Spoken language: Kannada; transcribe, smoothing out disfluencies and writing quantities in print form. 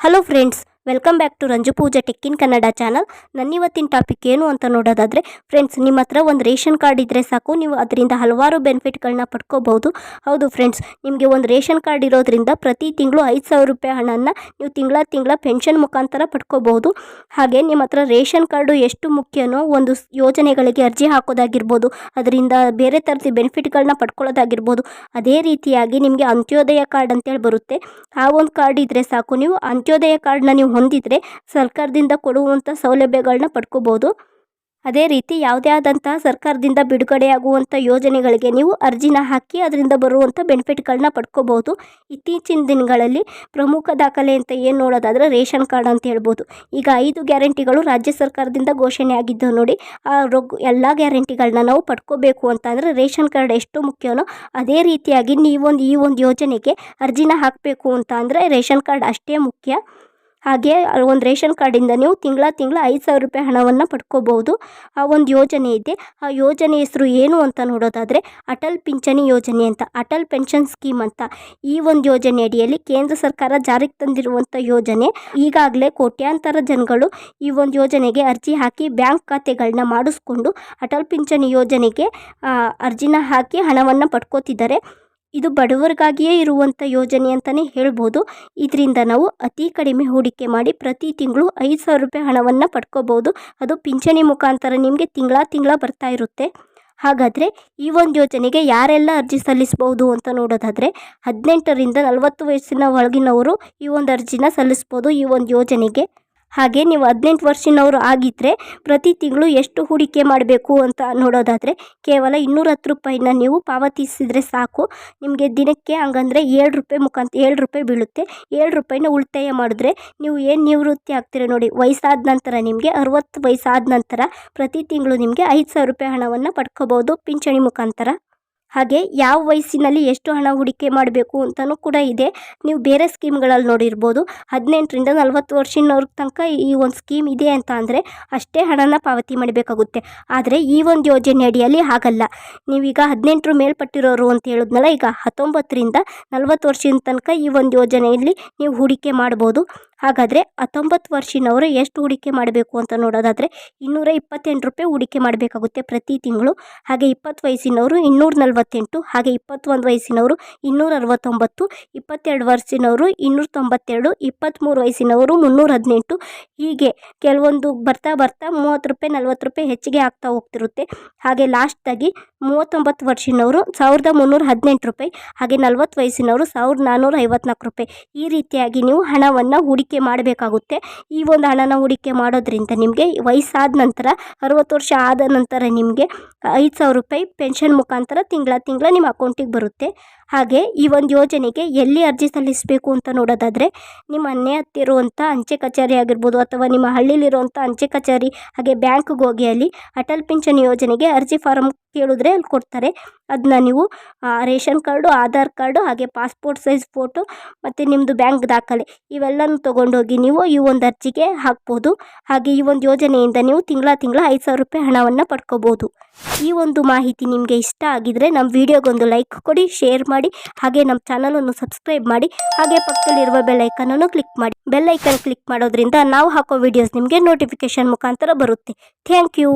Hello friends, welcome back to Ranju Pooja tech in Kannada channel. ಇವತ್ತಿನ ಟಾಪಿಕ್ ಏನು ಅಂತ ನೋಡೋದಾದರೆ ಫ್ರೆಂಡ್ಸ್, ನಿಮ್ಮ ಹತ್ರ ಒಂದು ರೇಷನ್ ಕಾರ್ಡ್ ಇದ್ದರೆ ಸಾಕು, ನೀವು ಅದರಿಂದ ಹಲವಾರು ಬೆನಿಫಿಟ್ಗಳನ್ನ ಪಡ್ಕೋಬಹುದು. ಹೌದು ಫ್ರೆಂಡ್ಸ್, ನಿಮಗೆ ಒಂದು ರೇಷನ್ ಕಾರ್ಡ್ ಇರೋದ್ರಿಂದ ಪ್ರತಿ ತಿಂಗಳು 5,000 ರೂಪಾಯಿ ಹಣನ ನೀವು ತಿಂಗಳ ಪೆನ್ಷನ್ ಮುಖಾಂತರ ಪಡ್ಕೋಬಹುದು. ಹಾಗೆ ನಿಮ್ಮ ಹತ್ರ ರೇಷನ್ ಕಾರ್ಡು ಎಷ್ಟು ಮುಖ್ಯನೋ ಒಂದು ಯೋಜನೆಗಳಿಗೆ ಅರ್ಜಿ ಹಾಕೋದಾಗಿರ್ಬೋದು, ಅದರಿಂದ ಬೇರೆ ಥರದ ಬೆನಿಫಿಟ್ಗಳನ್ನ ಪಡ್ಕೊಳ್ಳೋದಾಗಿರ್ಬೋದು, ಅದೇ ರೀತಿಯಾಗಿ ನಿಮಗೆ ಅಂತ್ಯೋದಯ ಕಾರ್ಡ್ ಅಂತೇಳಿ ಬರುತ್ತೆ. ಆ ಒಂದು ಕಾರ್ಡ್ ಇದ್ದರೆ ಸಾಕು, ನೀವು ಅಂತ್ಯೋದಯ ಕಾರ್ಡ್ನ ನೀವು ಹೊಂದಿದ್ರೆ ಸರ್ಕಾರದಿಂದ ಕೊಡುವಂಥ ಸೌಲಭ್ಯಗಳನ್ನ ಪಡ್ಕೋಬಹುದು. ಅದೇ ರೀತಿ ಯಾವುದೇ ಆದಂತಹ ಸರ್ಕಾರದಿಂದ ಬಿಡುಗಡೆಯಾಗುವಂಥ ಯೋಜನೆಗಳಿಗೆ ನೀವು ಅರ್ಜಿನ ಹಾಕಿ ಅದರಿಂದ ಬರುವಂಥ ಬೆನಿಫಿಟ್ಗಳನ್ನ ಪಡ್ಕೋಬಹುದು. ಇತ್ತೀಚಿನ ದಿನಗಳಲ್ಲಿ ಪ್ರಮುಖ ದಾಖಲೆ ಅಂತ ಏನು ನೋಡೋದಾದರೆ ರೇಷನ್ ಕಾರ್ಡ್ ಅಂತ ಹೇಳ್ಬೋದು. ಈಗ 5 ಗ್ಯಾರಂಟಿಗಳು ರಾಜ್ಯ ಸರ್ಕಾರದಿಂದ ಘೋಷಣೆ ಆಗಿದ್ದು ನೋಡಿ. ಎಲ್ಲ ಗ್ಯಾರಂಟಿಗಳನ್ನ ನಾವು ಪಡ್ಕೋಬೇಕು ಅಂತ ಅಂದರೆ ರೇಷನ್ ಕಾರ್ಡ್ ಎಷ್ಟು ಮುಖ್ಯನೋ ಅದೇ ರೀತಿಯಾಗಿ ಈ ಒಂದು ಯೋಜನೆಗೆ ಅರ್ಜಿನ ಹಾಕಬೇಕು ಅಂತ ಅಂದರೆ ರೇಷನ್ ಕಾರ್ಡ್ ಅಷ್ಟೇ ಮುಖ್ಯ. ಹಾಗೆ ಒಂದು ರೇಷನ್ ಕಾರ್ಡಿಂದ ನೀವು ತಿಂಗಳ 5,000 ರೂಪಾಯಿ ಹಣವನ್ನು ಪಡ್ಕೋಬಹುದು. ಆ ಒಂದು ಯೋಜನೆ ಇದೆ. ಆ ಯೋಜನೆ ಹೆಸರು ಏನು ಅಂತ ನೋಡೋದಾದರೆ ಅಟಲ್ ಪಿಂಚಣಿ ಯೋಜನೆ ಅಂತ, ಅಟಲ್ ಪೆನ್ಷನ್ ಸ್ಕೀಮ್ ಅಂತ. ಈ ಒಂದು ಯೋಜನೆ ಅಡಿಯಲ್ಲಿ ಕೇಂದ್ರ ಸರ್ಕಾರ ಜಾರಿಗೆ ತಂದಿರುವಂಥ ಯೋಜನೆ. ಈಗಾಗಲೇ ಕೋಟ್ಯಾಂತರ ಜನಗಳು ಈ ಒಂದು ಯೋಜನೆಗೆ ಅರ್ಜಿ ಹಾಕಿ ಬ್ಯಾಂಕ್ ಖಾತೆಗಳನ್ನ ಮಾಡಿಸ್ಕೊಂಡು ಅಟಲ್ ಪಿಂಚಣಿ ಯೋಜನೆಗೆ ಅರ್ಜಿನ ಹಾಕಿ ಹಣವನ್ನು ಪಡ್ಕೋತಿದ್ದಾರೆ. ಇದು ಬಡವರಿಗಾಗಿಯೇ ಇರುವಂಥ ಯೋಜನೆ ಅಂತಲೇ ಹೇಳ್ಬೋದು. ಇದರಿಂದ ನಾವು ಅತಿ ಕಡಿಮೆ ಹೂಡಿಕೆ ಮಾಡಿ ಪ್ರತಿ ತಿಂಗಳು 5,000 ರೂಪಾಯಿ ಹಣವನ್ನು ಪಡ್ಕೋಬೋದು. ಅದು ಪಿಂಚಣಿ ಮುಖಾಂತರ ನಿಮಗೆ ತಿಂಗಳ ಬರ್ತಾ ಇರುತ್ತೆ. ಹಾಗಾದರೆ ಈ ಒಂದು ಯೋಜನೆಗೆ ಯಾರೆಲ್ಲ ಅರ್ಜಿ ಸಲ್ಲಿಸ್ಬೋದು ಅಂತ ನೋಡೋದಾದರೆ 18ರಿಂದ 40 ವಯಸ್ಸಿನ ಒಳಗಿನವರು ಈ ಒಂದು ಅರ್ಜಿನ ಸಲ್ಲಿಸ್ಬೋದು ಈ ಒಂದು ಯೋಜನೆಗೆ. ಹಾಗೆ ನೀವು 18 ವರ್ಷದವರು ಆಗಿದ್ದರೆ ಪ್ರತಿ ತಿಂಗಳು ಎಷ್ಟು ಹೂಡಿಕೆ ಮಾಡಬೇಕು ಅಂತ ನೋಡೋದಾದರೆ ಕೇವಲ 210 ರೂಪಾಯಿನ ನೀವು ಪಾವತಿಸಿದರೆ ಸಾಕು. ನಿಮಗೆ ದಿನಕ್ಕೆ ಹಂಗಂದರೆ 7 ರೂಪಾಯಿ ಬೀಳುತ್ತೆ. 7 ರೂಪಾಯಿನ ಉಳಿತಾಯ ಮಾಡಿದ್ರೆ ನೀವು ಏನು ನಿವೃತ್ತಿ ಆಗ್ತೀರ ನೋಡಿ, ವಯಸ್ಸಾದ ನಂತರ ನಿಮಗೆ 60 ವಯಸ್ಸಾದ ನಂತರ ಪ್ರತಿ ತಿಂಗಳು ನಿಮಗೆ 5,000 ರೂಪಾಯಿ ಹಣವನ್ನು ಪಡ್ಕೋಬೋದು ಪಿಂಚಣಿ ಮುಖಾಂತರ. ಹಾಗೆ ಯಾವ ವಯಸ್ಸಿನಲ್ಲಿ ಎಷ್ಟು ಹಣ ಹೂಡಿಕೆ ಮಾಡಬೇಕು ಅಂತಲೂ ಕೂಡ ಇದೆ. ನೀವು ಬೇರೆ ಸ್ಕೀಮ್ಗಳಲ್ಲಿ ನೋಡಿರ್ಬೋದು 18ರಿಂದ 40 ವರ್ಷದವ್ರ ತನಕ ಈ ಒಂದು ಸ್ಕೀಮ್ ಇದೆ ಅಂತ ಅಂದರೆ ಅಷ್ಟೇ ಹಣನ ಪಾವತಿ ಮಾಡಬೇಕಾಗುತ್ತೆ. ಆದರೆ ಈ ಒಂದು ಯೋಜನೆ ಅಡಿಯಲ್ಲಿ ಹಾಗಲ್ಲ. ನೀವೀಗ 18ರ ಮೇಲ್ಪಟ್ಟಿರೋರು ಅಂತ ಹೇಳಿದ್ನಲ್ಲ, ಈಗ 19ರಿಂದ 40 ವರ್ಷದ ತನಕ ಈ ಒಂದು ಯೋಜನೆಯಲ್ಲಿ ನೀವು ಹೂಡಿಕೆ ಮಾಡ್ಬೋದು. ಹಾಗಾದರೆ 19 ವರ್ಷದವರು ಎಷ್ಟು ಹೂಡಿಕೆ ಮಾಡಬೇಕು ಅಂತ ನೋಡೋದಾದರೆ 228 ರೂಪಾಯಿ ಹೂಡಿಕೆ ಮಾಡಬೇಕಾಗುತ್ತೆ ಪ್ರತಿ ತಿಂಗಳು. ಹಾಗೆ 20 ವಯಸ್ಸಿನವರು 248, ಹಾಗೆ 21 ವಯಸ್ಸಿನವರು 269, 22 ವರ್ಷದವರು 292, 23 ವಯಸ್ಸಿನವರು 318. ಹೀಗೆ ಕೆಲವೊಂದು ಬರ್ತಾ 30 ರೂಪಾಯಿ 40 ರೂಪಾಯಿ ಹೆಚ್ಚಿಗೆ ಆಗ್ತಾ ಹೋಗ್ತಿರುತ್ತೆ. ಹಾಗೆ ಲಾಸ್ಟಾಗಿ 39 ವರ್ಷದವರು 1,318 ರೂಪಾಯಿ, ಹಾಗೆ 40 ವಯಸ್ಸಿನವರು 1,454 ರೂಪಾಯಿ. ಈ ರೀತಿಯಾಗಿ ನೀವು ಹಣವನ್ನು ಹೂಡಿಕೆ ಮಾಡಬೇಕಾಗುತ್ತೆ. ಈ ಒಂದು ಹಣನ ಹೂಡಿಕೆ ಮಾಡೋದ್ರಿಂದ ನಿಮಗೆ ವಯಸ್ಸಾದ ನಂತರ 60 ವರ್ಷ ಆದ ನಂತರ ನಿಮಗೆ 5,000 ರೂಪಾಯಿ ಪೆನ್ಷನ್ ಮುಖಾಂತರ ತಿಂಗಳ ನಿಮ್ಮ ಅಕೌಂಟಿಗೆ ಬರುತ್ತೆ. ಹಾಗೆ ಈ ಒಂದು ಯೋಜನೆಗೆ ಎಲ್ಲಿ ಅರ್ಜಿ ಸಲ್ಲಿಸಬೇಕು ಅಂತ ನೋಡೋದಾದರೆ ನಿಮ್ಮ ಮನೆ ಹತ್ತಿರುವಂಥ ಅಂಚೆ ಕಚೇರಿ ಆಗಿರ್ಬೋದು, ಅಥವಾ ನಿಮ್ಮ ಹಳ್ಳಿಲಿರುವಂಥ ಅಂಚೆ ಕಚೇರಿ, ಹಾಗೆ ಬ್ಯಾಂಕ್ಗೆ ಹೋಗಿ ಅಲ್ಲಿ ಅಟಲ್ ಪಿಂಚಣಿ ಯೋಜನೆಗೆ ಅರ್ಜಿ ಫಾರಮ್ ಕೇಳಿದ್ರೆ ಅಲ್ಲಿ ಕೊಡ್ತಾರೆ. ಅದನ್ನ ನೀವು ರೇಷನ್ ಕಾರ್ಡು, ಆಧಾರ್ ಕಾರ್ಡು, ಹಾಗೆ ಪಾಸ್ಪೋರ್ಟ್ ಸೈಜ್ ಫೋಟೋ ಮತ್ತು ನಿಮ್ಮದು ಬ್ಯಾಂಕ್ ದಾಖಲೆ ಇವೆಲ್ಲನೂ ತೊಗೊಂಡೋಗಿ ನೀವು ಈ ಒಂದು ಅರ್ಜಿಗೆ ಹಾಕ್ಬೋದು. ಹಾಗೆ ಈ ಒಂದು ಯೋಜನೆಯಿಂದ ನೀವು ತಿಂಗಳ 5,000 ರೂಪಾಯಿ ಹಣವನ್ನು ಪಡ್ಕೋಬೋದು. ಈ ಒಂದು ಮಾಹಿತಿ ನಿಮಗೆ ಇಷ್ಟ ಆಗಿದರೆ ನಮ್ಮ ವಿಡಿಯೋಗೊಂದು ಲೈಕ್ ಕೊಡಿ, ಶೇರ್ ಮಾಡಿ, ಹಾಗೆ ನಮ್ಮ ಚಾನಲನ್ನು ಸಬ್ಸ್ಕ್ರೈಬ್ ಮಾಡಿ, ಹಾಗೆ ಪಕ್ಕದಲ್ಲಿರುವ ಬೆಲ್ ಐಕನನ್ನು ಕ್ಲಿಕ್ ಮಾಡಿ. ಬೆಲ್ ಐಕನ್ ಕ್ಲಿಕ್ ಮಾಡೋದ್ರಿಂದ ನಾವು ಹಾಕೋ ವಿಡಿಯೋಸ್ ನಿಮಗೆ ನೋಟಿಫಿಕೇಶನ್ ಮುಖಾಂತರ ಬರುತ್ತೆ. Thank you.